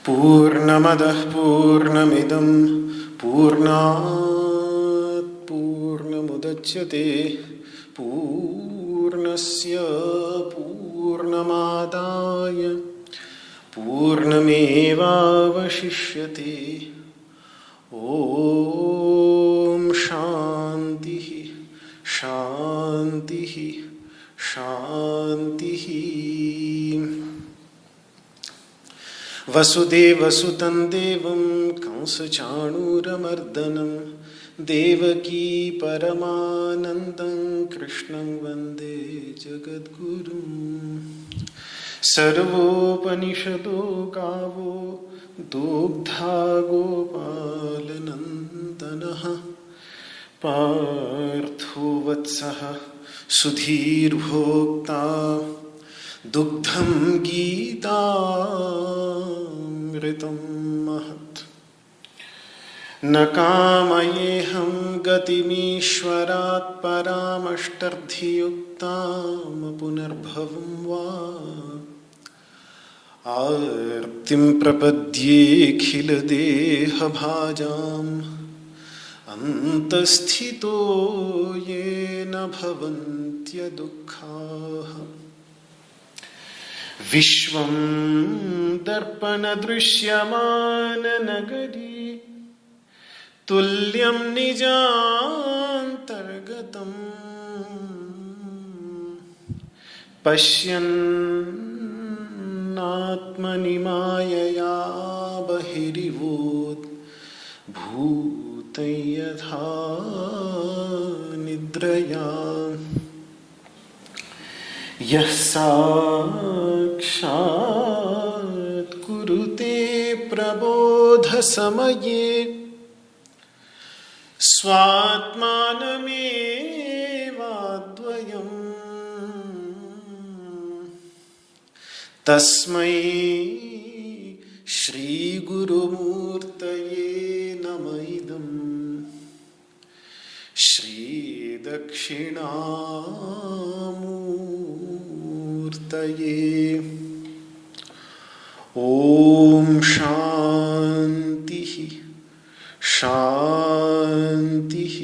पूर्णमदः पूर्णमिदं पूर्णात् पूर्णमुदच्यते पूर्णस्य पूर्णमादाय पूर्णमेवावशिष्यते। ॐ शान्तिः शान्तिः शान्तिः। वसुदेवसुतं देवं कंसचाणूरमर्दनं देवकी परमानन्दं कृष्णं वन्दे जगद्गुरुम्। सर्वोपनिषदो गावो दुग्धा गोपालनन्दनः पार्थो वत्सः सुधीर्भोक्ता दुग्धं गीतामृतं महत्। न कामयेऽहं गतिमीश्वरात् परामष्टर्धियुक्तां पुनर्भवं वा आर्तिं प्रपद्येऽखिलदेहभाजाम् अन्तःस्थितो येन भवन्त्यदुःखाः। विश्वं दर्पणदृश्यमाननगरी तुल्यं निजान्तर्गतं पश्यन्नात्मनि मायया बहिरिवोत् भूतं यथा निद्रया। यः साक्षात् कुरुते प्रबोधसमये स्वात्मानमेवाद्वयम् तस्मै श्रीगुरुमूर्तये नमः इदम्। श्रीदक्षिणामूर्तये। ॐ शान्तिः शान्तिः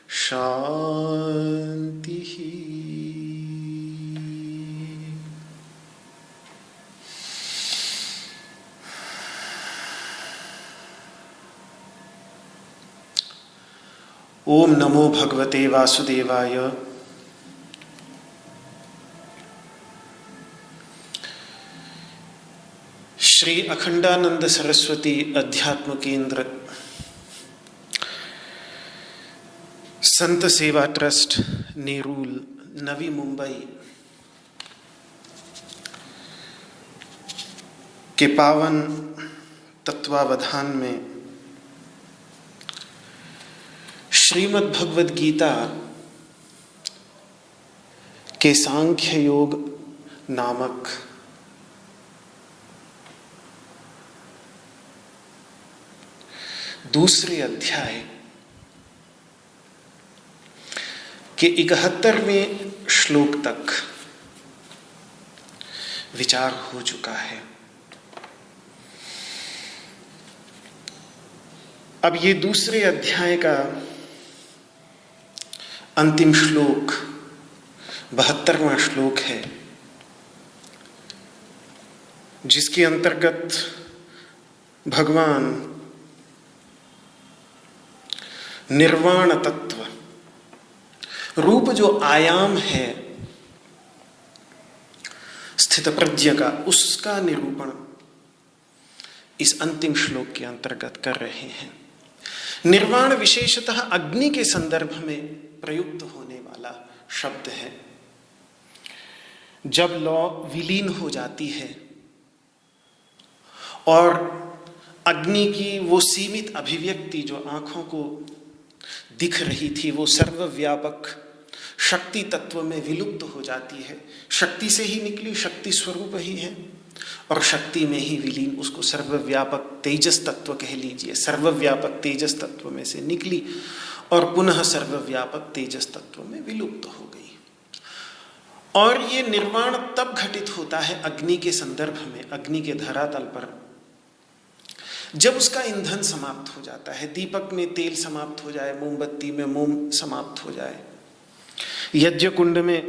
शान्तिः। ओम नमो भगवते वासुदेवाय। श्री अखंडानंद सरस्वती अध्यात्म केंद्र संत सेवा ट्रस्ट नेरूल नवी मुंबई के पावन तत्वावधान में श्रीमद् भगवद गीता के सांख्य योग नामक दूसरे अध्याय के 71वें श्लोक तक विचार हो चुका है। अब ये दूसरे अध्याय का अंतिम श्लोक 72वां श्लोक है, जिसके अंतर्गत भगवान निर्वाण तत्व रूप जो आयाम है स्थित प्रज्ञ का, उसका निरूपण इस अंतिम श्लोक के अंतर्गत कर रहे हैं। निर्वाण विशेषतः अग्नि के संदर्भ में प्रयुक्त होने वाला शब्द है। जब लौ विलीन हो जाती है और अग्नि की वो सीमित अभिव्यक्ति जो आंखों को दिख रही थी, वो सर्वव्यापक शक्ति तत्व में विलुप्त हो जाती है। शक्ति से ही निकली, शक्ति स्वरूप ही है और शक्ति में ही विलीन, उसको सर्वव्यापक तेजस तत्व कह लीजिए। सर्वव्यापक तेजस तत्व में से निकली और पुनः सर्वव्यापक तेजस तत्व में विलुप्त हो गई। और ये निर्वाण तब घटित होता है अग्नि के संदर्भ में, अग्नि के धरातल पर, जब उसका ईंधन समाप्त हो जाता है। दीपक में तेल समाप्त हो जाए, मोमबत्ती में मोम समाप्त हो जाए, यज्ञ कुंड में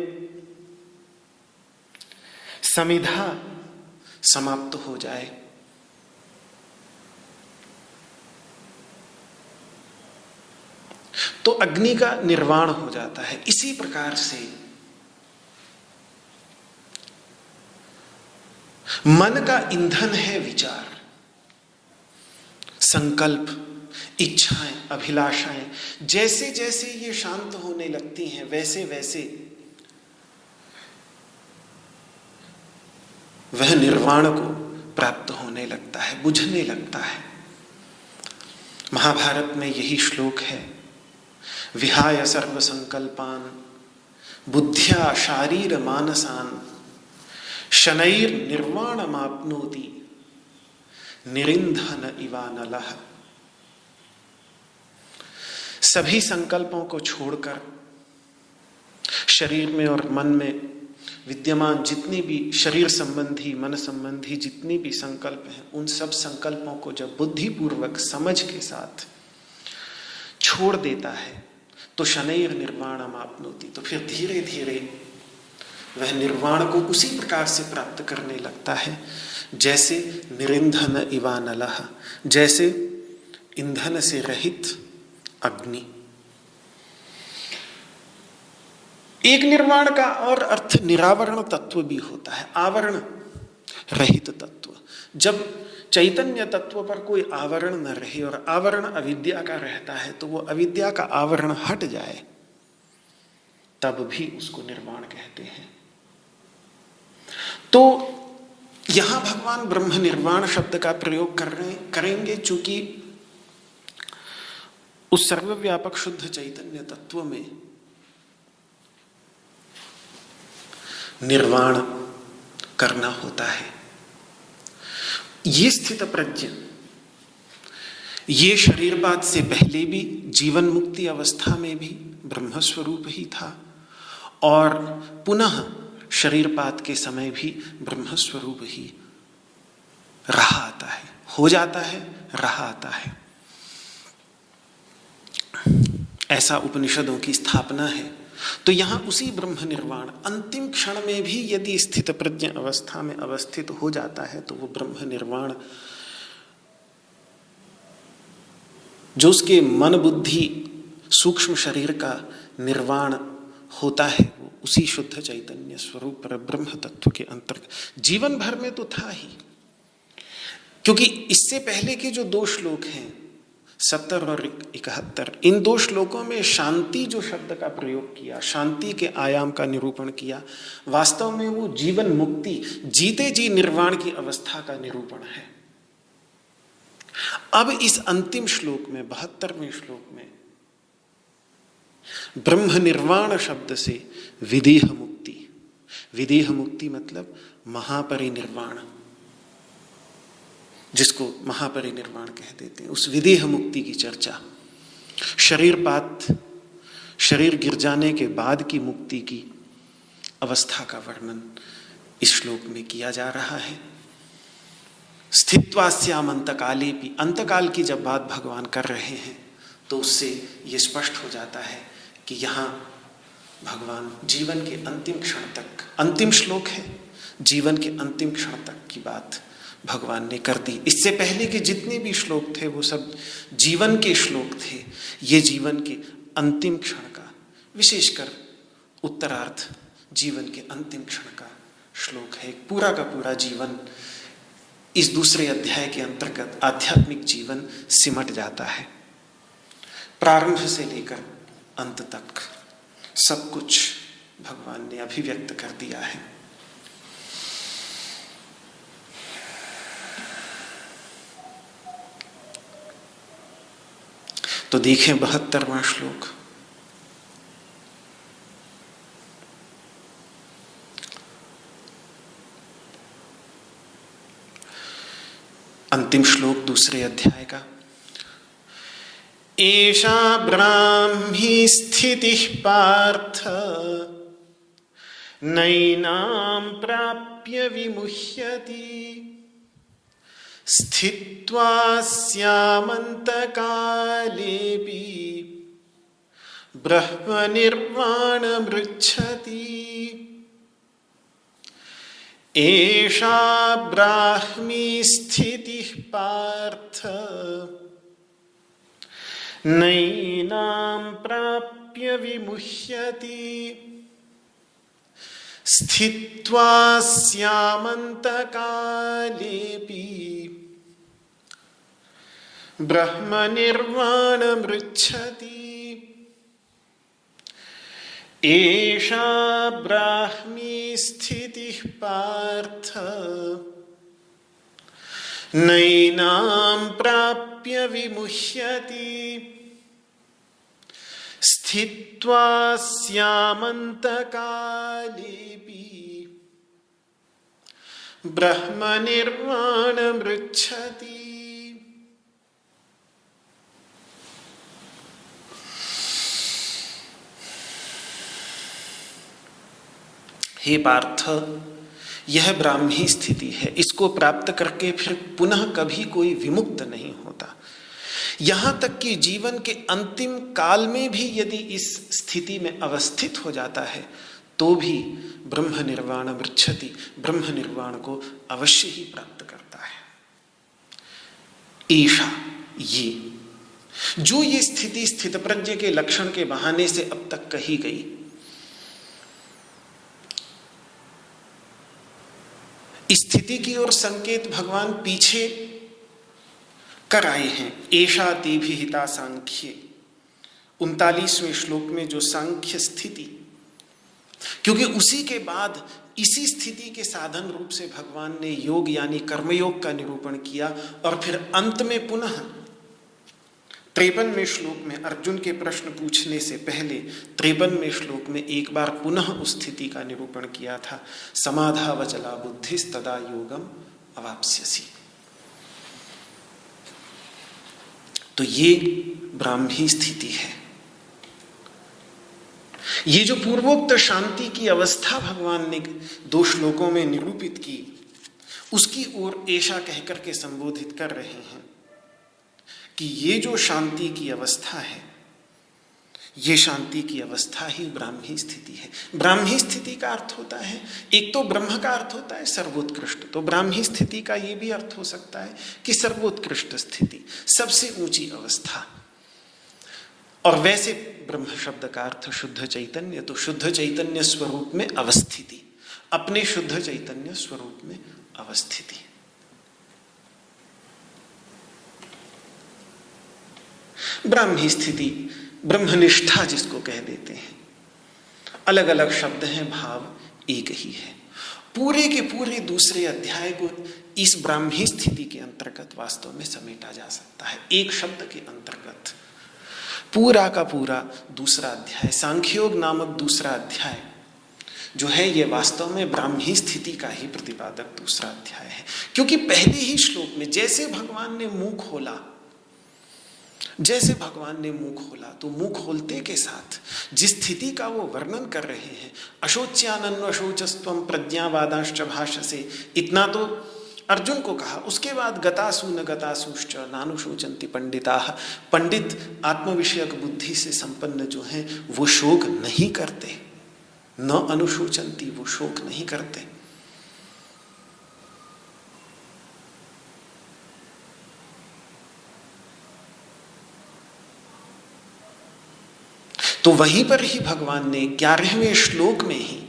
समिधा समाप्त हो जाए, तो अग्नि का निर्वाण हो जाता है। इसी प्रकार से मन का ईंधन है विचार, संकल्प, इच्छाएं, अभिलाषाएं। जैसे जैसे ये शांत होने लगती हैं, वैसे वैसे वह निर्वाण को प्राप्त होने लगता है, बुझने लगता है। महाभारत में यही श्लोक है, विहाय सर्व संकल्पान बुद्ध्या शारीर मानसान शनैर निर्वाणमाप्नोति निरिंधन इवानलः। सभी संकल्पों को छोड़कर शरीर में और मन में विद्यमान जितनी भी शरीर संबंधी, मन संबंधी जितनी भी संकल्प हैं, उन सब संकल्पों को जब बुद्धिपूर्वक समझ के साथ छोड़ देता है तो शनैर निर्वाणम आपनोति, तो फिर धीरे धीरे वह निर्वाण को उसी प्रकार से प्राप्त करने लगता है जैसे निरिंधन इवानलः, जैसे ईंधन से रहित अग्नि। एक निर्वाण का और अर्थ निरावरण तत्व भी होता है, आवरण रहित तत्व। जब चैतन्य तत्व पर कोई आवरण न रहे और आवरण अविद्या का रहता है, तो वो अविद्या का आवरण हट जाए, तब भी उसको निर्वाण कहते हैं। तो यहां भगवान ब्रह्म निर्वाण शब्द का प्रयोग करेंगे, चूंकि उस सर्वव्यापक शुद्ध चैतन्य तत्व में निर्वाण करना होता है। ये स्थित प्रज्ञ ये शरीरपात से पहले भी, जीवन मुक्ति अवस्था में भी ब्रह्मस्वरूप ही था और पुनः शरीरपात के समय भी ब्रह्मस्वरूप ही रहा आता है, हो जाता है, रहा आता है। ऐसा उपनिषदों की स्थापना है। तो यहां उसी ब्रह्म निर्वाण अंतिम क्षण में भी यदि स्थित प्रज्ञ अवस्था में अवस्थित हो जाता है, तो वो ब्रह्म निर्वाण जो उसके मन बुद्धि सूक्ष्म शरीर का निर्वाण होता है, वो उसी शुद्ध चैतन्य स्वरूप पर ब्रह्म तत्व के अंतर्गत जीवन भर में तो था ही। क्योंकि इससे पहले के जो 2 श्लोक हैं 70 और 71, इन 2 श्लोकों में शांति जो शब्द का प्रयोग किया, शांति के आयाम का निरूपण किया, वास्तव में वो जीवन मुक्ति, जीते जी निर्वाण की अवस्था का निरूपण है। अब इस अंतिम श्लोक में 72वें श्लोक में ब्रह्म निर्वाण शब्द से विदेह मुक्ति, विदेह मुक्ति मतलब महापरिनिर्वाण, जिसको महापरिनिर्वाण कह देते हैं, उस विदेह मुक्ति की चर्चा, शरीर गिर जाने के बाद की मुक्ति की अवस्था का वर्णन इस श्लोक में किया जा रहा है। स्थित्वास्याम अंतकाले भी, अंतकाल की जब बात भगवान कर रहे हैं तो उससे ये स्पष्ट हो जाता है कि यहाँ भगवान जीवन के अंतिम क्षण तक, अंतिम श्लोक है, जीवन के अंतिम क्षण तक की बात भगवान ने कर दी। इससे पहले के जितने भी श्लोक थे वो सब जीवन के श्लोक थे। ये जीवन के अंतिम क्षण का, विशेषकर उत्तरार्ध जीवन के अंतिम क्षण का श्लोक है। पूरा का पूरा जीवन इस दूसरे अध्याय के अंतर्गत आध्यात्मिक जीवन सिमट जाता है। प्रारंभ से लेकर अंत तक सब कुछ भगवान ने अभिव्यक्त कर दिया है। तो देखें 72वां श्लोक। अंतिम श्लोक दूसरे अध्याय का। एषा ब्राह्मी स्थितिः पार्थ नैनां प्राप्य विमुह्यति स्थित्वा स्यामन्तकालेऽपि ब्रह्मनिर्वाणमृच्छति। एषा ब्राह्मी स्थितिः पार्थ नैनां प्राप्य विमुह्यति स्थित्वा स्यामन्तकालेऽपि ब्रह्मनिर्वाणमृच्छति। एषा ब्राह्मी स्थितिः पार्थ नैनां प्राप्य विमुह्यति स्थित्वा स्यामन्तकालेऽपि ब्रह्मनिर्वाणमृच्छति। हे पार्थ, यह ब्राह्मी स्थिति है। इसको प्राप्त करके फिर पुनः कभी कोई विमुक्त नहीं होता। यहाँ तक कि जीवन के अंतिम काल में भी यदि इस स्थिति में अवस्थित हो जाता है तो भी ब्रह्म निर्वाण मृच्छति, ब्रह्म निर्वाण को अवश्य ही प्राप्त करता है। ईशा, ये जो ये स्थिति स्थितप्रज्ञ के लक्षण के बहाने से अब तक कही गई, स्थिति की ओर संकेत भगवान पीछे कर आए हैं। एषा तेभिहिता सांख्ये, 39वें श्लोक में जो सांख्य स्थिति, क्योंकि उसी के बाद इसी स्थिति के साधन रूप से भगवान ने योग यानी कर्मयोग का निरूपण किया और फिर अंत में पुनः 53वें श्लोक में अर्जुन के प्रश्न पूछने से पहले 53वें श्लोक में एक बार पुनः उस स्थिति का निरूपण किया था। समाधावचला बुद्धिस्तदा योगम अवाप्स्यसि। तो ये ब्राह्मी स्थिति है। ये जो पूर्वोक्त शांति की अवस्था भगवान ने 2 श्लोकों में निरूपित की, उसकी ओर ऐसा कहकर के संबोधित कर रहे हैं कि ये जो शांति की अवस्था है, ये शांति की अवस्था ही ब्राह्मी स्थिति है। ब्राह्मी स्थिति का अर्थ होता है, एक तो ब्रह्म का अर्थ होता है सर्वोत्कृष्ट, तो ब्राह्मी स्थिति का ये भी अर्थ हो सकता है कि सर्वोत्कृष्ट स्थिति, सबसे ऊंची अवस्था। और वैसे ब्रह्म शब्द का अर्थ शुद्ध चैतन्य, तो शुद्ध चैतन्य स्वरूप में अवस्थिति, अपने शुद्ध चैतन्य स्वरूप में अवस्थिति। ब्राह्मी स्थिति, ब्रह्मनिष्ठा जिसको कह देते हैं, अलग अलग शब्द हैं, भाव एक ही है। पूरे के पूरे दूसरे अध्याय को इस ब्राह्मी स्थिति के अंतर्गत वास्तव में समेटा जा सकता है। एक शब्द के अंतर्गत पूरा का पूरा दूसरा अध्याय, सांख्योग नामक दूसरा अध्याय जो है ये वास्तव में ब्राह्मी स्थिति का ही प्रतिपादक दूसरा अध्याय है। क्योंकि पहले ही श्लोक में जैसे भगवान ने मुंह खोला, तो मुंह खोलते के साथ जिस स्थिति का वो वर्णन कर रहे हैं, अशोच्यानन्वशोचस्त्वं प्रज्ञावादांश्च भाषसे, इतना तो अर्जुन को कहा। उसके बाद गतासु न गतासुश्च नानुशोचन्ति पंडिताः, पंडित आत्मविषयक बुद्धि से संपन्न जो हैं वो शोक नहीं करते, न अनुशोचन्ति, वो शोक नहीं करते। तो वहीं पर ही भगवान ने 11वें श्लोक में ही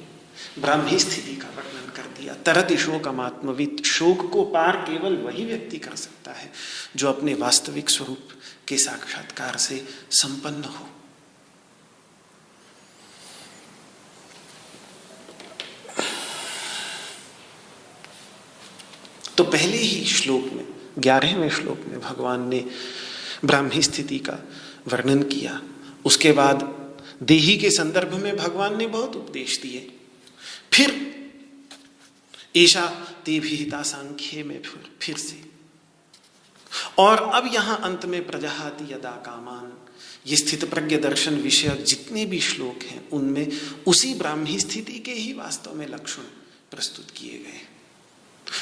ब्राह्मी स्थिति का वर्णन कर दिया। तरति शोकमात्मवित्, शोक को पार केवल वही व्यक्ति कर सकता है जो अपने वास्तविक स्वरूप के साक्षात्कार से संपन्न हो। तो पहले ही श्लोक में 11वें श्लोक में भगवान ने ब्राह्मी स्थिति का वर्णन किया। उसके बाद देही के संदर्भ में भगवान ने बहुत उपदेश दिए। फिर ईशा ते विहिता सांख्ये में फिर से, और अब यहां अंत में प्रजहाति यदा कामान, ये स्थित प्रज्ञ दर्शन विषयक जितने भी श्लोक हैं उनमें उसी ब्राह्मी स्थिति के ही वास्तव में लक्षण प्रस्तुत किए गए।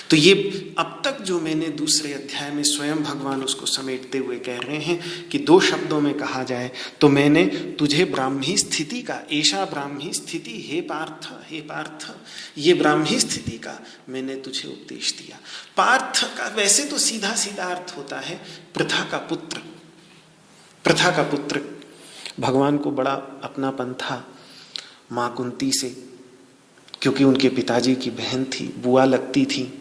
तो ये अब तक जो मैंने दूसरे अध्याय में स्वयं भगवान उसको समेटते हुए कह रहे हैं कि 2 शब्दों में कहा जाए तो मैंने तुझे ब्राह्मी स्थिति का, ऐसा ब्राह्मी स्थिति, हे पार्थ, ये ब्राह्मी स्थिति का मैंने तुझे उपदेश दिया। पार्थ का वैसे तो सीधा सीधा अर्थ होता है प्रथा का पुत्र। प्रथा का पुत्र, भगवान को बड़ा अपनापन था माँ कुंती से, क्योंकि उनके पिताजी की बहन थी, बुआ लगती थी।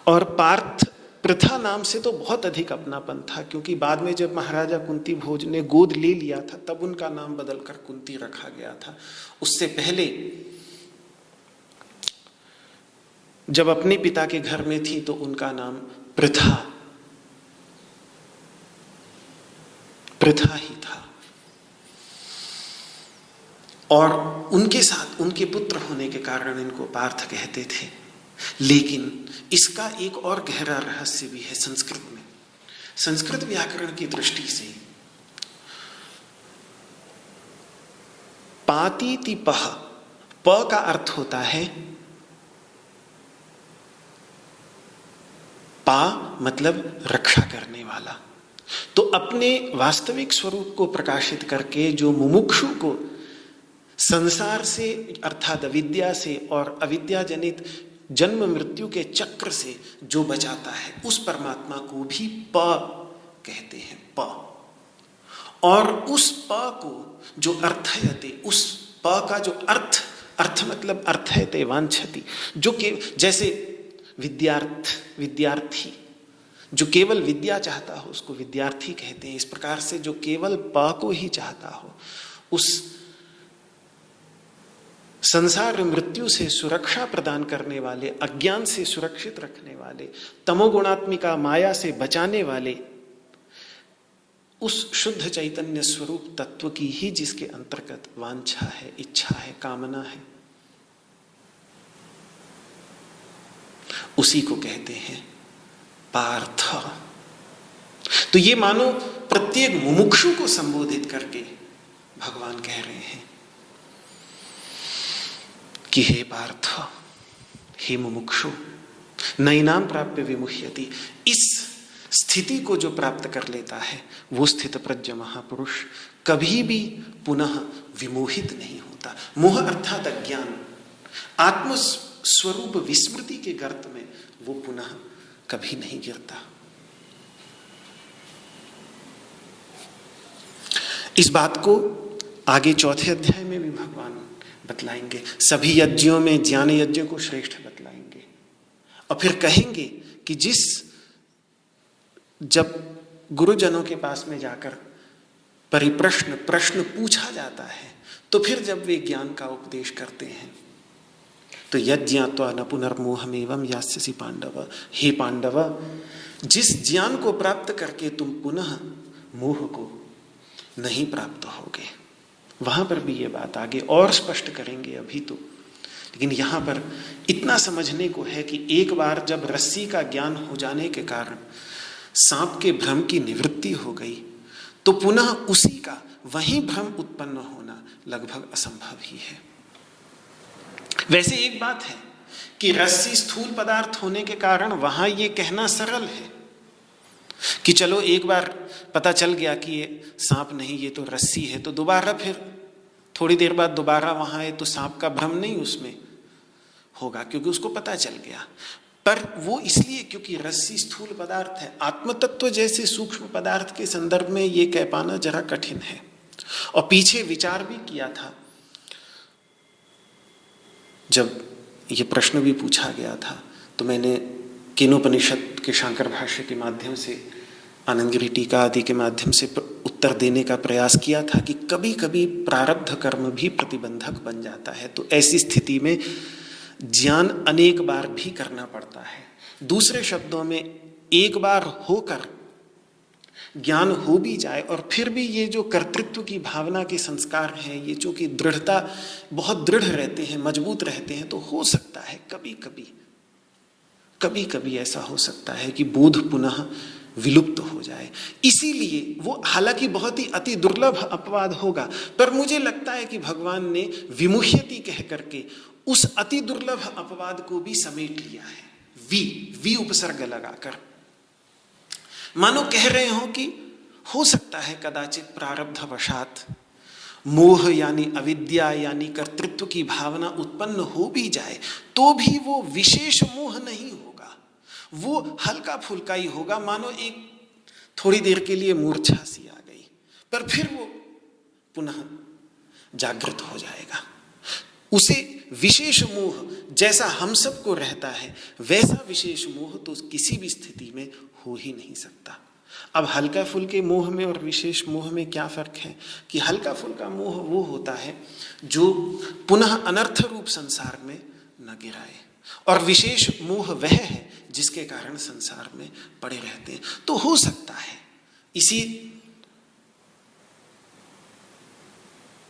और पार्थ प्रथा नाम से तो बहुत अधिक अपनापन था, क्योंकि बाद में जब महाराजा कुंती भोज ने गोद ले लिया था तब उनका नाम बदलकर कुंती रखा गया था। उससे पहले जब अपने पिता के घर में थी तो उनका नाम प्रथा ही था। और उनके साथ उनके पुत्र होने के कारण इनको पार्थ कहते थे। लेकिन इसका एक और गहरा रहस्य भी है संस्कृत में। संस्कृत व्याकरण की दृष्टि से पातीति पह, प का अर्थ होता है, पा मतलब रक्षा करने वाला। तो अपने वास्तविक स्वरूप को प्रकाशित करके जो मुमुक्षु को संसार से अर्थात अविद्या से और अविद्या जनित जन्म मृत्यु के चक्र से जो बचाता है, उस परमात्मा को भी प कहते हैं, प। और उस प को जो अर्थयते, उस प का जो अर्थ मतलब अर्थयते वांछति, जो के जैसे विद्यार्थी जो केवल विद्या चाहता हो उसको विद्यार्थी कहते हैं। इस प्रकार से जो केवल प को ही चाहता हो, उस संसार मृत्यु से सुरक्षा प्रदान करने वाले, अज्ञान से सुरक्षित रखने वाले, तमोगुणात्मिका माया से बचाने वाले उस शुद्ध चैतन्य स्वरूप तत्व की ही जिसके अंतर्गत वांछा है, इच्छा है, कामना है, उसी को कहते हैं पार्थ। तो ये मानो प्रत्येक मुमुक्षु को संबोधित करके भगवान कह रहे हैं कि हे पार्थ, हे मुमुक्षु, नैनाम प्राप्य विमुह्यति, इस स्थिति को जो प्राप्त कर लेता है वो स्थित प्रज्ञ महापुरुष कभी भी पुनः विमोहित नहीं होता। मोह अर्थात अज्ञान, आत्म स्वरूप विस्मृति के गर्त में वो पुनः कभी नहीं गिरता। इस बात को आगे 4 अध्याय में भी भगवान बतलाएंगे। सभी यज्ञों में ज्ञान यज्ञ को श्रेष्ठ बतलाएंगे और फिर कहेंगे कि जब गुरुजनों के पास में जाकर प्रश्न पूछा जाता है तो फिर जब वे ज्ञान का उपदेश करते हैं तो यज्ञात्वा न पुनर्मोहमेवं यास्यसि पांडव, हे पांडव, जिस ज्ञान को प्राप्त करके तुम पुनः मोह को नहीं प्राप्त होगे। वहां पर भी ये बात आगे और स्पष्ट करेंगे अभी तो, लेकिन यहाँ पर इतना समझने को है कि एक बार जब रस्सी का ज्ञान हो जाने के कारण सांप के भ्रम की निवृत्ति हो गई तो पुनः उसी का वही भ्रम उत्पन्न होना लगभग असंभव ही है। वैसे एक बात है कि रस्सी स्थूल पदार्थ होने के कारण वहां ये कहना सरल है कि चलो एक बार पता चल गया कि ये सांप नहीं, ये तो रस्सी है, तो दोबारा फिर थोड़ी देर बाद दोबारा वहां है तो सांप का भ्रम नहीं उसमें होगा, क्योंकि उसको पता चल गया। पर वो इसलिए क्योंकि रस्सी स्थूल पदार्थ है। आत्मतत्व जैसे सूक्ष्म पदार्थ के संदर्भ में ये कह पाना जरा कठिन है। और पीछे विचार भी किया था, जब ये प्रश्न भी पूछा गया था तो मैंने केनोपनिषद के शांकर भाष्य के माध्यम से, आनंदगिरी टीका आदि के माध्यम से उत्तर देने का प्रयास किया था कि कभी कभी प्रारब्ध कर्म भी प्रतिबंधक बन जाता है। तो ऐसी स्थिति में ज्ञान अनेक बार भी करना पड़ता है। दूसरे शब्दों में, एक बार होकर ज्ञान हो भी जाए और फिर भी ये जो कर्तृत्व की भावना के संस्कार हैं, ये जो कि दृढ़ता बहुत दृढ़ रहते हैं, मजबूत रहते हैं, तो हो सकता है कभी कभी ऐसा हो सकता है कि बोध पुनः विलुप्त हो जाए। इसीलिए वो हालांकि बहुत ही अति दुर्लभ अपवाद होगा, पर मुझे लगता है कि भगवान ने विमुह्यति कह करके उस अति दुर्लभ अपवाद को भी समेट लिया है। वी उपसर्ग लगाकर, मानो कह रहे हो कि हो सकता है कदाचित प्रारब्धवशात मोह यानी अविद्या यानी कर्तृत्व की भावना उत्पन्न हो भी जाए, तो भी वो विशेष मोह नहीं होगा, वो हल्का फुल्का ही होगा। मानो एक थोड़ी देर के लिए मूर्छा सी आ गई, पर फिर वो पुनः जागृत हो जाएगा। उसे विशेष मोह जैसा हम सबको रहता है, वैसा विशेष मोह तो किसी भी स्थिति में हो ही नहीं सकता। अब हल्का फुल्के मोह में और विशेष मोह में क्या फर्क है कि हल्का फुल्का मोह वो होता है जो पुनः अनर्थ रूप संसार में न गिराए, और विशेष मोह वह है जिसके कारण संसार में पड़े रहते हैं। तो हो सकता है इसी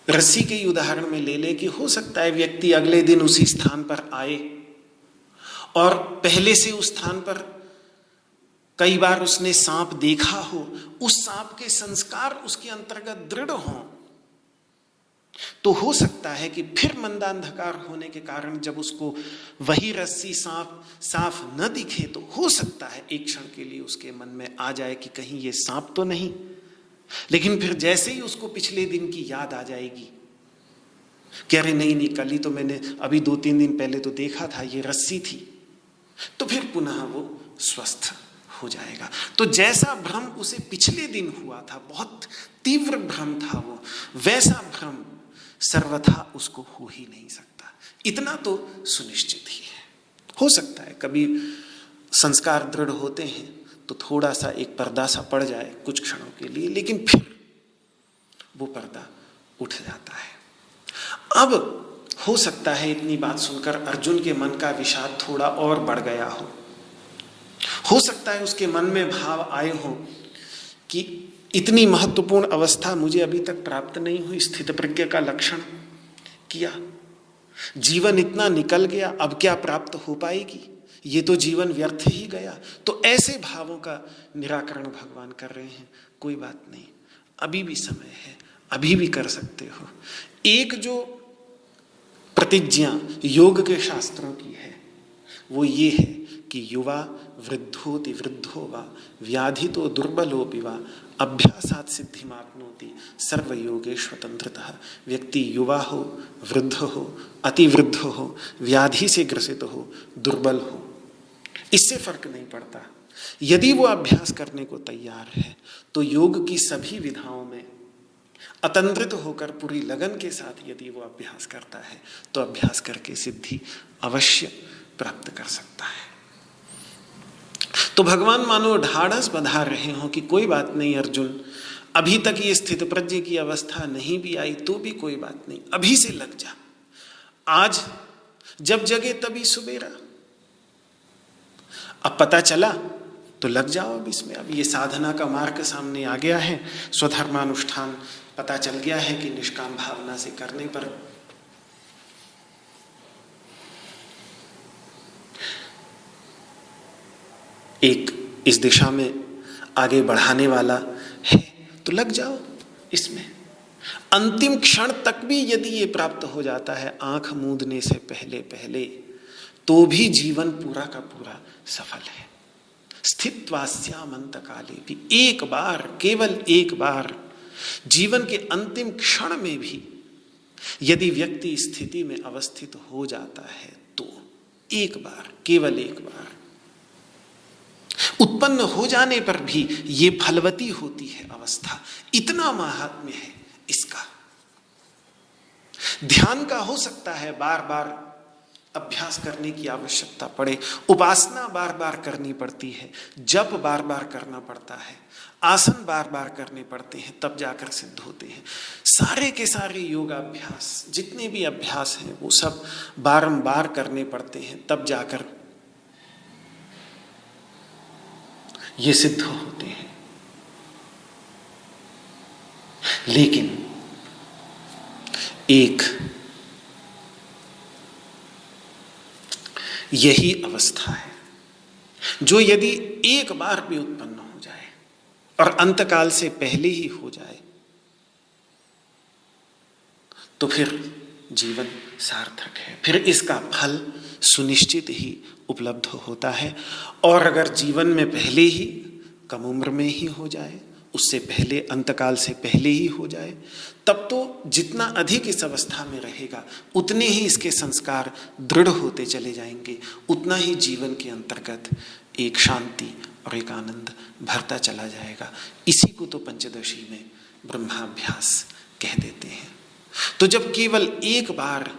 रस्सी के ही उदाहरण में ले ले कि हो सकता है व्यक्ति अगले दिन उसी स्थान पर आए और पहले से उस स्थान पर कई बार उसने सांप देखा हो, उस सांप के संस्कार उसके अंतर्गत दृढ़ हों, तो हो सकता है कि फिर मंदांधकार होने के कारण जब उसको वही रस्सी सांप साफ न दिखे तो हो सकता है एक क्षण के लिए उसके मन में आ जाए कि कहीं ये सांप तो नहीं। लेकिन फिर जैसे ही उसको पिछले दिन की याद आ जाएगी कि अरे नहीं कल ही तो मैंने अभी 2-3 दिन पहले तो देखा था, ये रस्सी थी, तो फिर पुनः वो स्वस्थ हो जाएगा। तो जैसा भ्रम उसे पिछले दिन हुआ था, बहुत तीव्र भ्रम था वो, वैसा भ्रम सर्वथा उसको हो ही नहीं सकता। इतना तो सुनिश्चित ही है। हो सकता है कभी संस्कार दृढ़ होते हैं तो थोड़ा सा एक पर्दा सा पड़ जाए कुछ क्षणों के लिए, लेकिन फिर वो पर्दा उठ जाता है। अब हो सकता है इतनी बात सुनकर अर्जुन के मन का विषाद थोड़ा और बढ़ गया हो सकता है उसके मन में भाव आए हो कि इतनी महत्वपूर्ण अवस्था मुझे अभी तक प्राप्त नहीं हुई, स्थित प्रज्ञ का लक्षण किया, जीवन इतना निकल गया, अब क्या प्राप्त हो पाएगी, ये तो जीवन व्यर्थ ही गया। तो ऐसे भावों का निराकरण भगवान कर रहे हैं। कोई बात नहीं, अभी भी समय है, अभी भी कर सकते हो। एक जो प्रतिज्ञा योग के शास्त्रों की है वो ये है कि युवा वृद्धोति वृद्धो वा व्याधितो दुर्बलोपि वा अभ्यासात् सिद्धिमाप्नोति सर्वयोगेषु स्वतंत्रतः। व्यक्ति युवा हो, वृद्ध हो, अतिवृद्ध हो, व्याधि से ग्रसित हो, दुर्बल हो, इससे फर्क नहीं पड़ता। यदि वो अभ्यास करने को तैयार है तो योग की सभी विधाओं में अतंत्रित होकर पूरी लगन के साथ यदि वो अभ्यास करता है तो अभ्यास करके सिद्धि अवश्य प्राप्त कर सकता है। तो भगवान मानो ढाढ़स बंधा रहे हो कि कोई बात नहीं अर्जुन, अभी तक ये स्थित प्रज्ञ की अवस्था नहीं भी आई तो भी कोई बात नहीं, अभी से लग जा। आज जब जगे तभी सुबेरा, अब पता चला तो लग जाओ अब इसमें। अब ये साधना का मार्ग सामने आ गया है, स्वधर्मानुष्ठान पता चल गया है कि निष्काम भावना से करने पर एक इस दिशा में आगे बढ़ाने वाला है तो लग जाओ इसमें। अंतिम क्षण तक भी यदि ये प्राप्त हो जाता है आंख मूंदने से पहले पहले, तो भी जीवन पूरा का पूरा सफल है। स्थित्वास्याम अंतकाले भी, एक बार, केवल एक बार जीवन के अंतिम क्षण में भी यदि व्यक्ति स्थिति में अवस्थित हो जाता है तो एक बार, केवल एक बार उत्पन्न हो जाने पर भी ये फलवती होती है अवस्था। इतना महात्म्य है इसका। ध्यान का हो सकता है बार बार अभ्यास करने की आवश्यकता पड़े, उपासना बार बार करनी पड़ती है, जप बार बार करना पड़ता है, आसन बार बार करने पड़ते हैं, तब जाकर सिद्ध होते हैं। सारे के सारे योगाभ्यास, जितने भी अभ्यास हैं, वो सब बारंबार करने पड़ते हैं, तब जाकर ये सिद्ध होते हैं। लेकिन एक यही अवस्था है जो यदि एक बार भी उत्पन्न हो जाए और अंतकाल से पहले ही हो जाए तो फिर जीवन सार्थक है, फिर इसका फल सुनिश्चित ही उपलब्ध होता है। और अगर जीवन में पहले ही, कम उम्र में ही हो जाए, उससे पहले, अंतकाल से पहले ही हो जाए, तब तो जितना अधिक इस अवस्था में रहेगा उतने ही इसके संस्कार दृढ़ होते चले जाएंगे, उतना ही जीवन के अंतर्गत एक शांति और एक आनंद भरता चला जाएगा। इसी को तो पंचदशी में ब्रह्माभ्यास कह देते हैं। तो जब केवल एक बार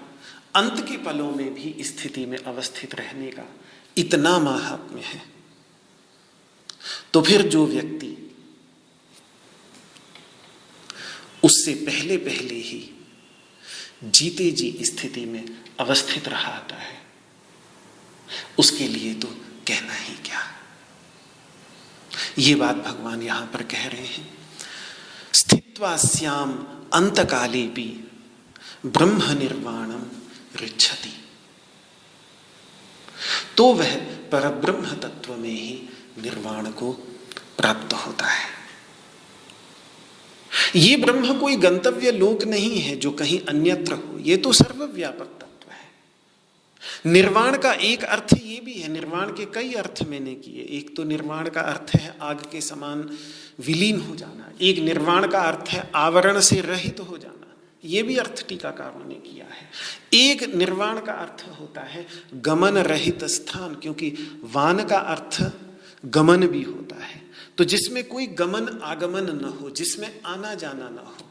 अंत के पलों में भी स्थिति में अवस्थित रहने का इतना महात्म्य है, तो फिर जो व्यक्ति उससे पहले पहले ही जीते जी स्थिति में अवस्थित रहा आता है, उसके लिए तो कहना ही क्या। ये बात भगवान यहां पर कह रहे हैं। स्थित्वास्याम अंतकालेपि ब्रह्म निर्वाणम ऋच्छति, तो वह परब्रह्म तत्व में ही निर्वाण को प्राप्त होता है। ये ब्रह्म कोई गंतव्य लोक नहीं है जो कहीं अन्यत्र हो, ये तो सर्वव्यापक तत्व है। निर्वाण का एक अर्थ ये भी है, निर्वाण के कई अर्थ मैंने किए। एक तो निर्वाण का अर्थ है आग के समान विलीन हो जाना, एक निर्वाण का अर्थ है आवरण से रहित हो जाना, ये भी अर्थ टीकाकारों ने किया है। एक निर्वाण का अर्थ होता है गमन रहित स्थान, क्योंकि वान का अर्थ गमन भी होता है, तो जिसमें कोई गमन आगमन न हो, जिसमें आना जाना न हो,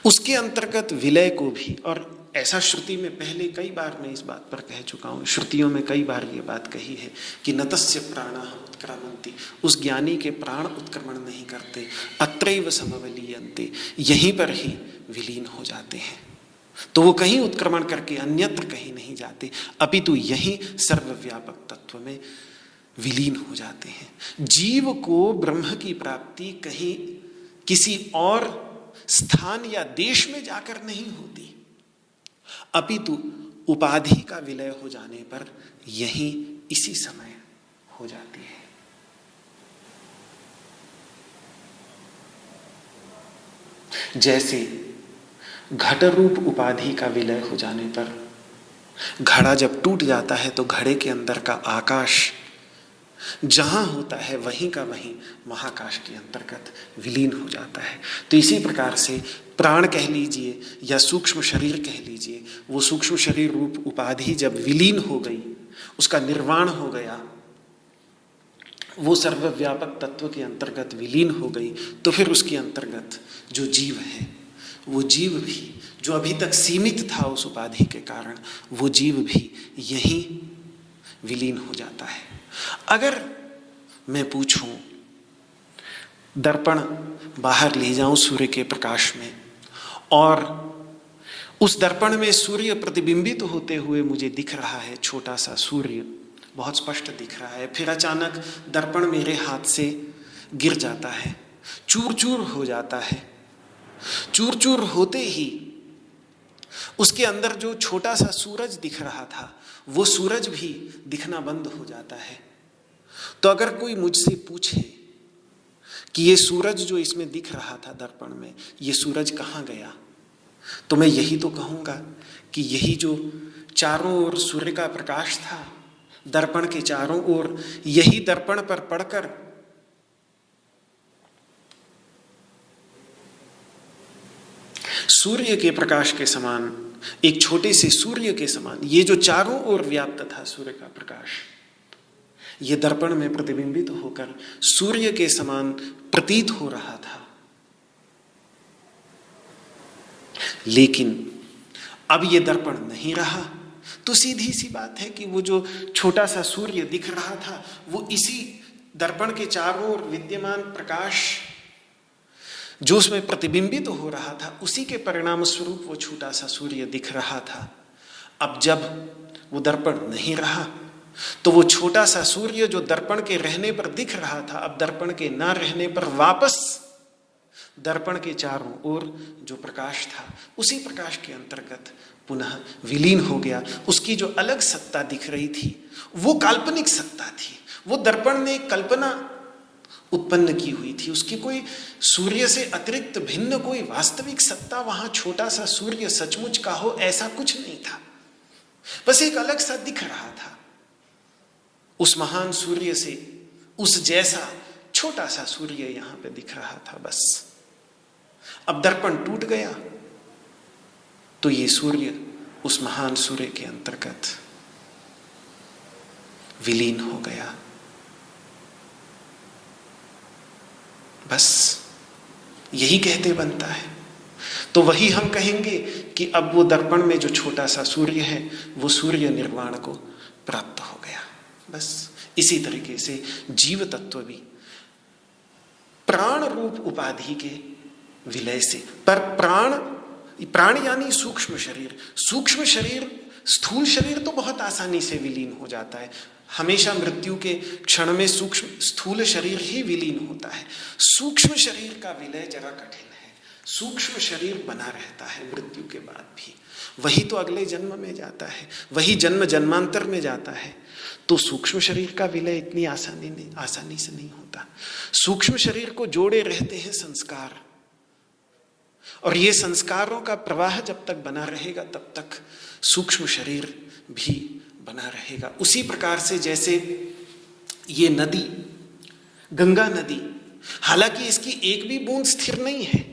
उसके अंतर्गत विलय को भी। और ऐसा श्रुति में पहले कई बार मैं इस बात पर कह चुका हूं, श्रुतियों में कई बार ये बात कही है कि न तस्य प्राणाः उत्क्रामन्ति, उस ज्ञानी के प्राण उत्क्रमण नहीं करते, अत्रैव समवलीयन्ते, यहीं पर ही विलीन हो जाते हैं। तो वो कहीं उत्क्रमण करके अन्यत्र कहीं नहीं जाते, अपितु यहीं सर्वव्यापक तत्व में विलीन हो जाते हैं। जीव को ब्रह्म की प्राप्ति कहीं किसी और स्थान या देश में जाकर नहीं होती, अपितु उपाधि का विलय हो जाने पर यहीं इसी समय हो जाती है। जैसे घट रूप उपाधि का विलय हो जाने पर घड़ा जब टूट जाता है तो घड़े के अंदर का आकाश जहां होता है वहीं का वहीं महाकाश के अंतर्गत विलीन हो जाता है। तो इसी प्रकार से प्राण कह लीजिए या सूक्ष्म शरीर कह लीजिए, वो सूक्ष्म शरीर रूप उपाधि जब विलीन हो गई, उसका निर्वाण हो गया, वो सर्वव्यापक तत्व के अंतर्गत विलीन हो गई, तो फिर उसके अंतर्गत जो जीव है, वो जीव भी जो अभी तक सीमित था उस उपाधि के कारण, वो जीव भी यहीं विलीन हो जाता है। अगर मैं पूछूं, दर्पण बाहर ले जाऊं सूर्य के प्रकाश में और उस दर्पण में सूर्य प्रतिबिंबित होते हुए मुझे दिख रहा है, छोटा सा सूर्य बहुत स्पष्ट दिख रहा है, फिर अचानक दर्पण मेरे हाथ से गिर जाता है, चूर चूर हो जाता है। चूर चूर होते ही उसके अंदर जो छोटा सा सूरज दिख रहा था वो सूरज भी दिखना बंद हो जाता है। तो अगर कोई मुझसे पूछे कि ये सूरज जो इसमें दिख रहा था दर्पण में, ये सूरज कहाँ गया, तो मैं यही तो कहूँगा कि यही जो चारों ओर सूर्य का प्रकाश था दर्पण के चारों ओर, यही दर्पण पर पड़कर सूर्य के प्रकाश के समान, एक छोटे से सूर्य के समान, ये जो चारों ओर व्याप्त था सूर्य का प्रकाश, ये दर्पण में प्रतिबिंबित होकर सूर्य के समान प्रतीत हो रहा था। लेकिन अब ये दर्पण नहीं रहा, तो सीधी सी बात है कि वो जो छोटा सा सूर्य दिख रहा था, वो इसी दर्पण के चारों ओर विद्यमान प्रकाश जो उसमें प्रतिबिंबित हो रहा था, उसी के परिणाम स्वरूप वो छोटा सा सूर्य दिख रहा था। अब जब वो दर्पण नहीं रहा, तो वो छोटा सा सूर्य जो दर्पण के रहने पर दिख रहा था, अब दर्पण के ना रहने पर वापस दर्पण के चारों ओर जो प्रकाश था, उसी प्रकाश के अंतर्गत पुनः विलीन हो गया। उसकी जो अलग सत्ता दिख रही थी, वो काल्पनिक सत्ता थी। वो दर्पण ने कल्पना उत्पन्न की हुई थी। उसकी कोई सूर्य से अतिरिक्त भिन्न कोई वास्तविक सत्ता, वहां छोटा सा सूर्य सचमुच का हो, ऐसा कुछ नहीं था। बस एक अलग सा दिख रहा था। उस महान सूर्य से उस जैसा छोटा सा सूर्य यहां पे दिख रहा था बस। अब दर्पण टूट गया तो ये सूर्य उस महान सूर्य के अंतर्गत विलीन हो गया। बस यही कहते बनता है। तो वही हम कहेंगे कि अब वो दर्पण में जो छोटा सा सूर्य है, वो सूर्य निर्वाण को प्राप्त हो गया। बस इसी तरीके से जीव तत्व भी प्राण रूप उपाधि के विलय से, पर प्राण यानी सूक्ष्म शरीर, सूक्ष्म शरीर, स्थूल शरीर तो बहुत आसानी से विलीन हो जाता है। हमेशा मृत्यु के क्षण में सूक्ष्म स्थूल शरीर ही विलीन होता है। सूक्ष्म शरीर का विलय जरा कठिन है। सूक्ष्म शरीर बना रहता है मृत्यु के बाद भी, वही तो अगले जन्म में जाता है, वही जन्म जन्मांतर में जाता है। तो सूक्ष्म शरीर का विलय इतनी आसानी से नहीं होता। सूक्ष्म शरीर को जोड़े रहते हैं संस्कार, और ये संस्कारों का प्रवाह जब तक बना रहेगा तब तक सूक्ष्म शरीर भी बना रहेगा। उसी प्रकार से जैसे ये नदी, गंगा नदी, हालांकि इसकी एक भी बूंद स्थिर नहीं है,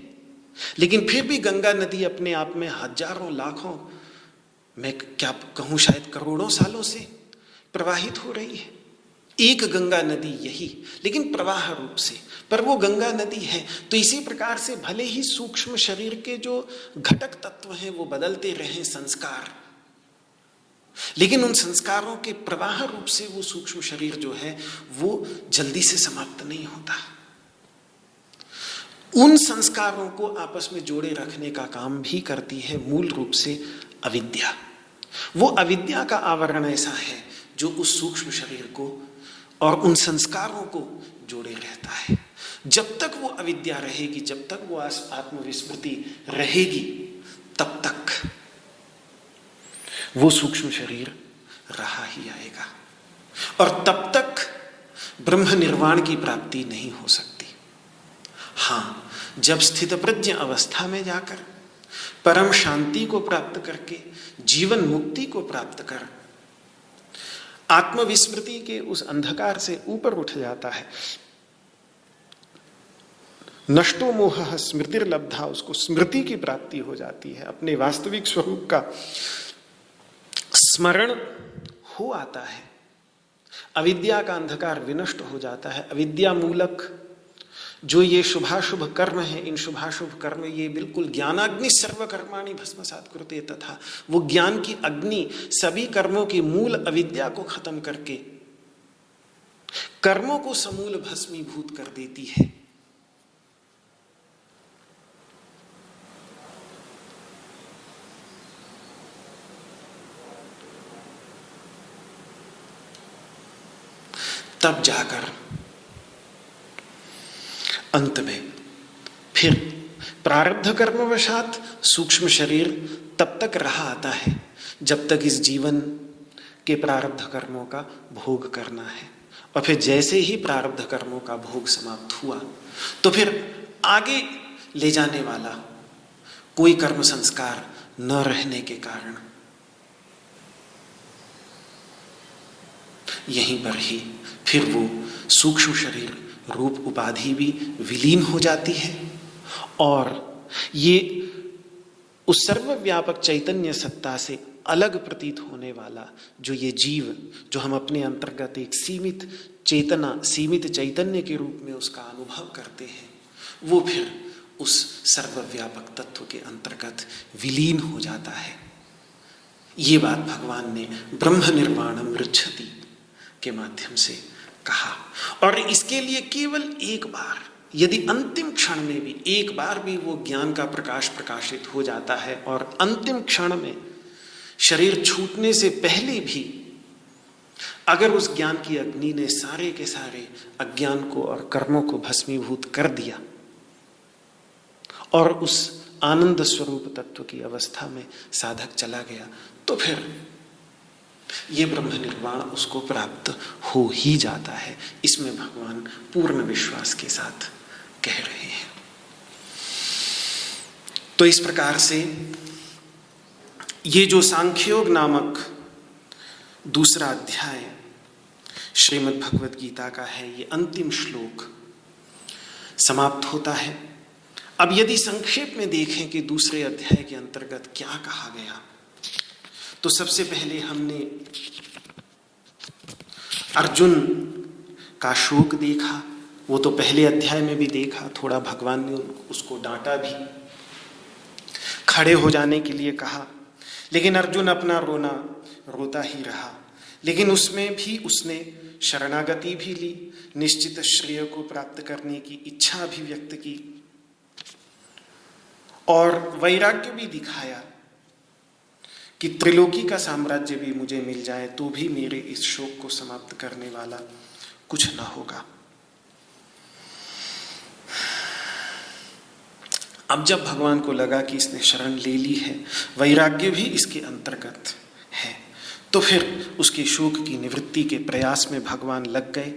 लेकिन फिर भी गंगा नदी अपने आप में हजारों लाखों, मैं क्या कहूँ शायद करोड़ों सालों से प्रवाहित हो रही है। एक गंगा नदी यही, लेकिन प्रवाह रूप से, पर वो गंगा नदी है। तो इसी प्रकार से भले ही सूक्ष्म शरीर के जो घटक तत्व हैं वो बदलते रहे संस्कार, लेकिन उन संस्कारों के प्रवाह रूप से वो सूक्ष्म शरीर जो है वो जल्दी से समाप्त नहीं होता। उन संस्कारों को आपस में जोड़े रखने का काम भी करती है मूल रूप से अविद्या। वो अविद्या का आवरण ऐसा है जो उस सूक्ष्म शरीर को और उन संस्कारों को जोड़े रहता है। जब तक वो अविद्या रहेगी, जब तक वो आत्मविस्मृति रहेगी, तब तक वो सूक्ष्म शरीर रहा ही आएगा, और तब तक ब्रह्म निर्वाण की प्राप्ति नहीं हो सकती। हाँ, जब स्थितप्रज्ञ अवस्था में जाकर परम शांति को प्राप्त करके, जीवन मुक्ति को प्राप्त कर आत्मविस्मृति के उस अंधकार से ऊपर उठ जाता है, नष्टो मोह स्मृतिर्लब्धा, उसको स्मृति की प्राप्ति हो जाती है, अपने वास्तविक स्वरूप का स्मरण हो आता है, अविद्या का अंधकार विनष्ट हो जाता है। अविद्या मूलक जो ये शुभाशुभ कर्म है, इन शुभाशुभ कर्म ये बिल्कुल ज्ञानाग्नि सर्वकर्माणि भस्मसात् कुरुते, तथा वो ज्ञान की अग्नि सभी कर्मों की मूल अविद्या को खत्म करके कर्मों को समूल भस्मीभूत कर देती है। तब जाकर अंत में फिर प्रारब्ध कर्मवशात सूक्ष्म शरीर तब तक रहा आता है जब तक इस जीवन कि प्रारब्ध कर्मों का भोग करना है। और फिर जैसे ही प्रारब्ध कर्मों का भोग समाप्त हुआ तो फिर आगे ले जाने वाला कोई कर्म संस्कार न रहने के कारण यहीं पर ही फिर वो सूक्ष्म शरीर रूप उपाधि भी विलीन हो जाती है और ये उस सर्वव्यापक चैतन्य सत्ता से अलग प्रतीत होने वाला जो ये जीव, जो हम अपने अंतर्गत एक सीमित चेतना, सीमित चैतन्य के रूप में उसका अनुभव करते हैं, वो फिर उस सर्वव्यापक तत्व के अंतर्गत विलीन हो जाता है। ये बात भगवान ने ब्रह्म निर्वाणम मृच्छति के माध्यम से कहा। और इसके लिए केवल एक बार, यदि अंतिम क्षण में भी एक बार भी वो ज्ञान का प्रकाश प्रकाशित हो जाता है और अंतिम क्षण में शरीर छूटने से पहले भी अगर उस ज्ञान की अग्नि ने सारे के सारे अज्ञान को और कर्मों को भस्मीभूत कर दिया और उस आनंद स्वरूप तत्व की अवस्था में साधक चला गया, तो फिर ये ब्रह्म निर्वाण उसको प्राप्त हो ही जाता है। इसमें भगवान पूर्ण विश्वास के साथ कह रहे हैं। तो इस प्रकार से ये जो सांख्योग नामक दूसरा अध्याय श्रीमद् भगवद गीता का है, ये अंतिम श्लोक समाप्त होता है। अब यदि संक्षेप में देखें कि दूसरे अध्याय के अंतर्गत क्या कहा गया, तो सबसे पहले हमने अर्जुन का शोक देखा। वो तो पहले अध्याय में भी देखा, थोड़ा भगवान ने उसको डांटा भी, खड़े हो जाने के लिए कहा, लेकिन अर्जुन अपना रोना रोता ही रहा। लेकिन उसमें भी उसने शरणागति भी ली, निश्चित श्रेय को प्राप्त करने की इच्छा भी व्यक्त की और वैराग्य भी दिखाया कि त्रिलोकी का साम्राज्य भी मुझे मिल जाए तो भी मेरे इस शोक को समाप्त करने वाला कुछ ना होगा। अब जब भगवान को लगा कि इसने शरण ले ली है, वैराग्य भी इसके अंतर्गत है, तो फिर उसके शोक की निवृत्ति के प्रयास में भगवान लग गए।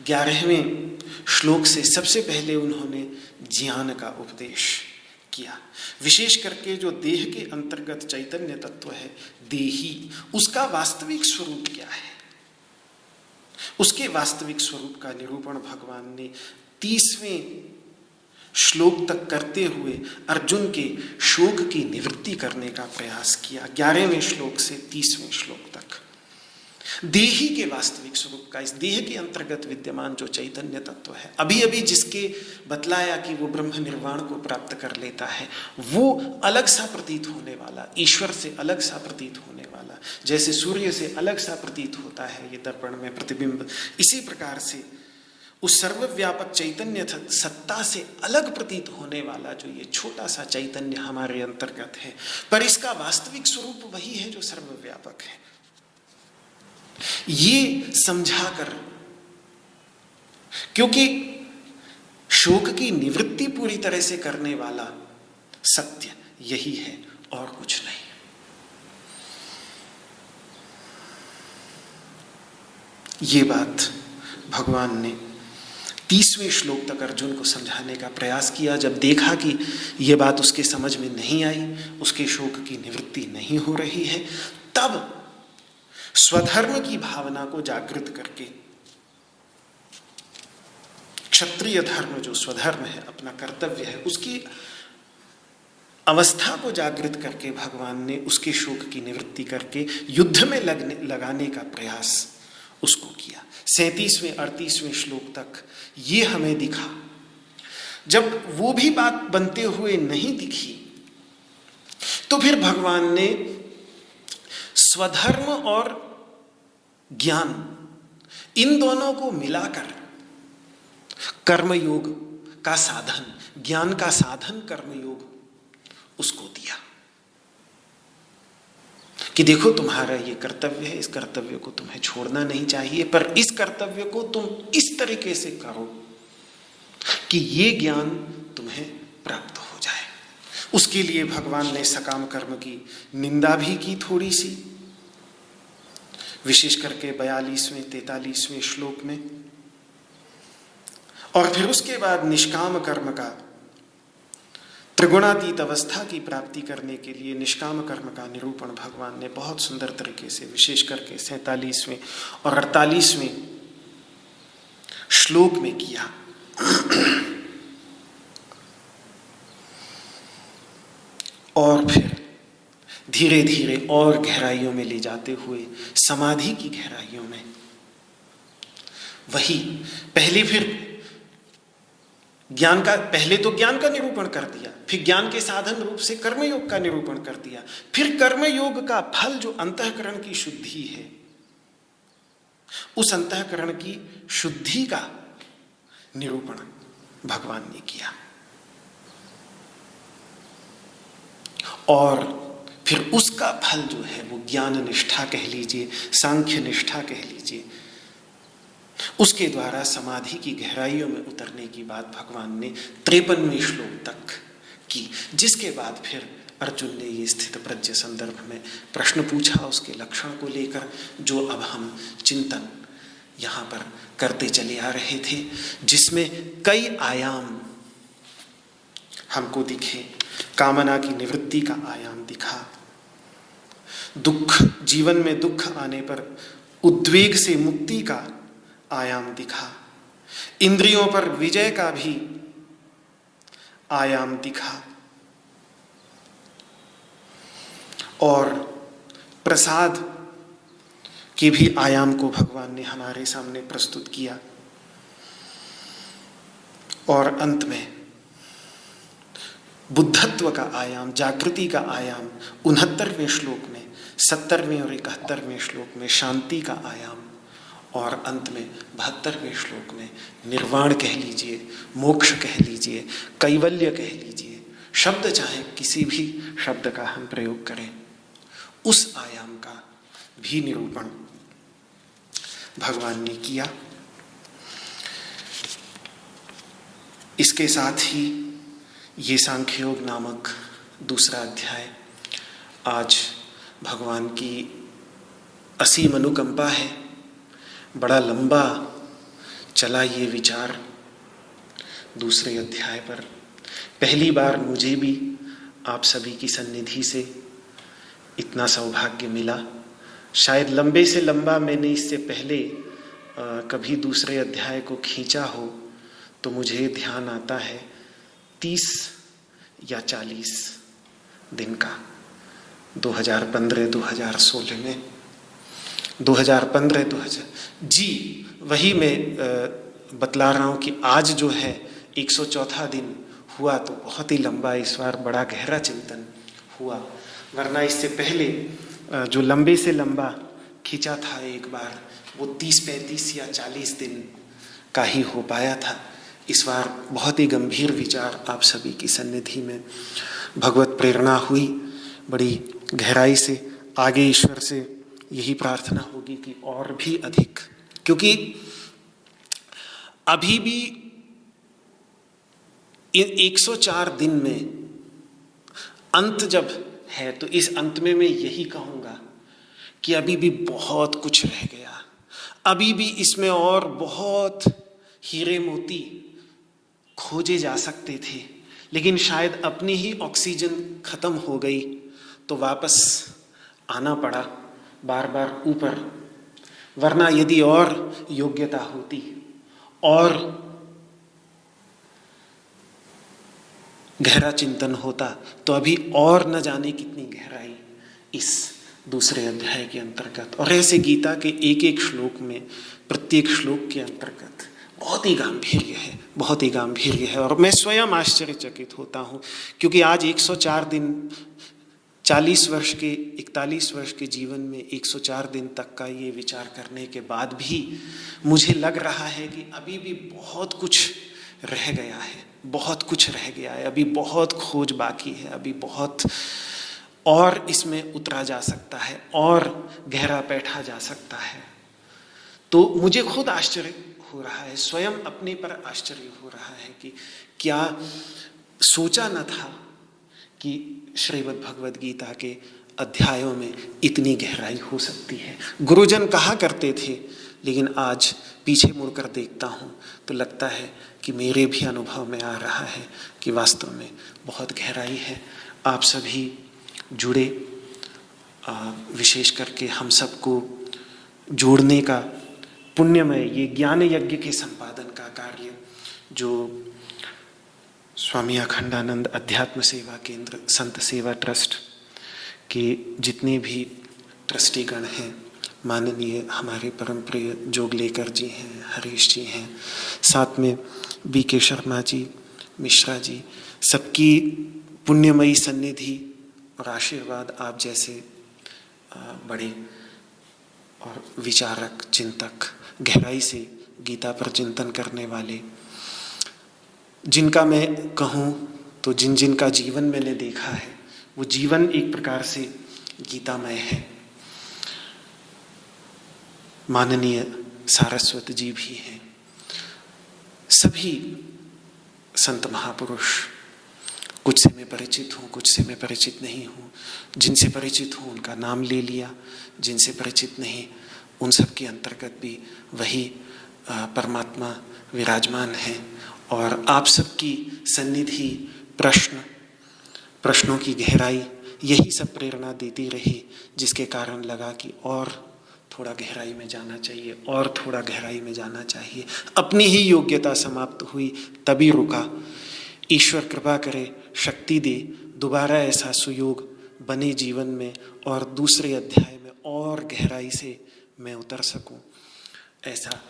11वें श्लोक से सबसे पहले उन्होंने ज्ञान का उपदेश किया। विशेष करके जो देह के अंतर्गत चैतन्य तत्व है देही, उसका वास्तविक स्वरूप क्या है, उसके वास्तविक स्वरूप का निरूपण भगवान ने 30वें श्लोक तक करते हुए अर्जुन के शोक की निवृत्ति करने का प्रयास किया। 11वें श्लोक से 30वें श्लोक तक देही के वास्तविक स्वरूप का, इस देह के अंतर्गत विद्यमान जो चैतन्य तत्व है, अभी अभी जिसके बतलाया कि वो ब्रह्म निर्वाण को प्राप्त कर लेता है, वो अलग सा प्रतीत होने वाला, ईश्वर से अलग सा प्रतीत होने वाला, जैसे सूर्य से अलग सा प्रतीत होता है ये दर्पण में प्रतिबिंब, इसी प्रकार से उस सर्वव्यापक चैतन्य सत्ता से अलग प्रतीत होने वाला जो ये छोटा सा चैतन्य हमारे अंतर्गत है, पर इसका वास्तविक स्वरूप वही है जो सर्वव्यापक है। ये समझाकर, क्योंकि शोक की निवृत्ति पूरी तरह से करने वाला सत्य यही है और कुछ नहीं। ये बात भगवान ने 30वें श्लोक तक अर्जुन को समझाने का प्रयास किया। जब देखा कि ये बात उसके समझ में नहीं आई, उसके शोक की निवृत्ति नहीं हो रही है, तब स्वधर्म की भावना को जागृत करके, क्षत्रिय धर्म जो स्वधर्म है, अपना कर्तव्य है, उसकी अवस्था को जागृत करके भगवान ने उसके शोक की निवृत्ति करके युद्ध में लगाने का प्रयास उसको किया। 37वें 38वें श्लोक तक ये हमें दिखा। जब वो भी बात बनते हुए नहीं दिखी, तो फिर भगवान ने स्वधर्म और ज्ञान इन दोनों को मिलाकर कर्मयोग का साधन, ज्ञान का साधन कर्मयोग उसको दिया कि देखो तुम्हारा ये कर्तव्य है, इस कर्तव्य को तुम्हें छोड़ना नहीं चाहिए, पर इस कर्तव्य को तुम इस तरीके से करो कि ये ज्ञान तुम्हें प्राप्त हो जाए। उसके लिए भगवान ने सकाम कर्म की निंदा भी की थोड़ी सी, विशेष करके 42वें 43वें श्लोक में। और फिर उसके बाद निष्काम कर्म का, त्रिगुणातीत अवस्था की प्राप्ति करने के लिए निष्काम कर्म का निरूपण भगवान ने बहुत सुंदर तरीके से विशेष करके 47वें और 48वें श्लोक में किया। और फिर धीरे धीरे और गहराइयों में ले जाते हुए समाधि की गहराइयों में, वही पहले फिर ज्ञान का, पहले तो ज्ञान का निरूपण कर दिया, फिर ज्ञान के साधन रूप से कर्मयोग का निरूपण कर दिया, फिर कर्मयोग का फल जो अंतःकरण की शुद्धि है, उस अंतःकरण की शुद्धि का निरूपण भगवान ने किया। और फिर उसका फल जो है वो ज्ञान निष्ठा कह लीजिए, सांख्य निष्ठा कह लीजिए, उसके द्वारा समाधि की गहराइयों में उतरने की बात भगवान ने 53वें श्लोक तक की। जिसके बाद फिर अर्जुन ने ये स्थित प्रज्ञ संदर्भ में प्रश्न पूछा उसके लक्षण को लेकर, जो अब हम चिंतन यहाँ पर करते चले आ रहे थे, जिसमें कई आयाम हमको दिखे। कामना की निवृत्ति का आयाम दिखा, दुख, जीवन में दुख आने पर उद्वेग से मुक्ति का आयाम दिखा, इंद्रियों पर विजय का भी आयाम दिखा, और प्रसाद के भी आयाम को भगवान ने हमारे सामने प्रस्तुत किया। और अंत में बुद्धत्व का आयाम, जागृति का आयाम 69वें श्लोक में, 70वें और 71वें श्लोक में शांति का आयाम, और अंत में 72वें श्लोक में निर्वाण कह लीजिए, मोक्ष कह लीजिए, कैवल्य कह लीजिए, शब्द चाहे किसी भी शब्द का हम प्रयोग करें, उस आयाम का भी निरूपण भगवान ने किया। इसके साथ ही ये सांख्ययोग नामक दूसरा अध्याय, आज भगवान की असीम अनुकंपा है, बड़ा लंबा चला ये विचार दूसरे अध्याय पर। पहली बार मुझे भी आप सभी की सन्निधि से इतना सौभाग्य मिला। शायद लंबे से लंबा मैंने इससे पहले कभी दूसरे अध्याय को खींचा हो तो मुझे ध्यान आता है 30 या 40 दिन का, 2015-2016 में, 2015-2000 जी वही मैं बतला रहा हूँ कि आज जो है 104वां दिन हुआ, तो बहुत ही लंबा इस बार बड़ा गहरा चिंतन हुआ। वरना इससे पहले जो लंबे से लंबा खींचा था एक बार, वो 30-35 या 40 दिन का ही हो पाया था। इस बार बहुत ही गंभीर विचार आप सभी की सन्निधि में भगवत प्रेरणा हुई, बड़ी गहराई से। आगे ईश्वर से यही प्रार्थना होगी कि और भी अधिक, क्योंकि अभी भी इन 104 दिन में अंत जब है, तो इस अंत में मैं यही कहूँगा कि अभी भी बहुत कुछ रह गया, अभी भी इसमें और बहुत हीरे मोती खोजे जा सकते थे, लेकिन शायद अपनी ही ऑक्सीजन खत्म हो गई तो वापस आना पड़ा बार बार ऊपर। वरना यदि और योग्यता होती और गहरा चिंतन होता तो अभी और न जाने कितनी गहराई इस दूसरे अध्याय के अंतर्गत, और ऐसे गीता के एक एक श्लोक में, प्रत्येक श्लोक के अंतर्गत बहुत ही गांधीर्य है, बहुत ही गांधीर्य है। और मैं स्वयं आश्चर्यचकित होता हूँ, क्योंकि आज 104 दिन, 40 वर्ष के, 41 वर्ष के जीवन में 104 दिन तक का ये विचार करने के बाद भी मुझे लग रहा है कि अभी भी बहुत कुछ रह गया है, बहुत कुछ रह गया है, अभी बहुत खोज बाकी है, अभी बहुत और इसमें उतरा जा सकता है और गहरा बैठा जा सकता है। तो मुझे खुद आश्चर्य हो रहा है, स्वयं अपने पर आश्चर्य हो रहा है कि क्या सोचा न था कि श्रीमद् भगवद गीता के अध्यायों में इतनी गहराई हो सकती है। गुरुजन कहा करते थे, लेकिन आज पीछे मुड़कर देखता हूँ तो लगता है कि मेरे भी अनुभव में आ रहा है कि वास्तव में बहुत गहराई है। आप सभी जुड़े, विशेष करके हम सबको जोड़ने का पुण्यमय ये ज्ञान यज्ञ के संपादन का कार्य जो स्वामी अखंडानंद अध्यात्म सेवा केंद्र संत सेवा ट्रस्ट के जितने भी ट्रस्टीगण हैं, माननीय हमारे परम प्रिय जोगलेकर जी हैं, हरीश जी हैं, साथ में BK शर्मा जी, मिश्रा जी, सबकी पुण्यमयी सन्निधि और आशीर्वाद आप जैसे बड़े और विचारक, चिंतक, गहराई से गीता पर चिंतन करने वाले, जिनका मैं कहूँ तो जिन जिन का जीवन मैंने देखा है वो जीवन एक प्रकार से गीतामय है। माननीय सारस्वत जी भी हैं। सभी संत महापुरुष, कुछ से मैं परिचित हूँ, कुछ से मैं परिचित नहीं हूँ। जिनसे परिचित हूँ उनका नाम ले लिया, जिनसे परिचित नहीं उन सब के अंतर्गत भी वही परमात्मा विराजमान है। और आप सबकी सन्निधि, प्रश्नों की गहराई, यही सब प्रेरणा देती रही, जिसके कारण लगा कि और थोड़ा गहराई में जाना चाहिए, और थोड़ा गहराई में जाना चाहिए। अपनी ही योग्यता समाप्त हुई तभी रुका। ईश्वर कृपा करे, शक्ति दे, दोबारा ऐसा सुयोग बने जीवन में और दूसरे अध्याय में और गहराई से मैं उतर सकूं। ऐसा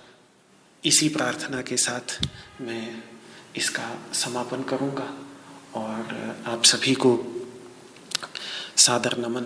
इसी प्रार्थना के साथ मैं इसका समापन करूंगा और आप सभी को सादर नमन।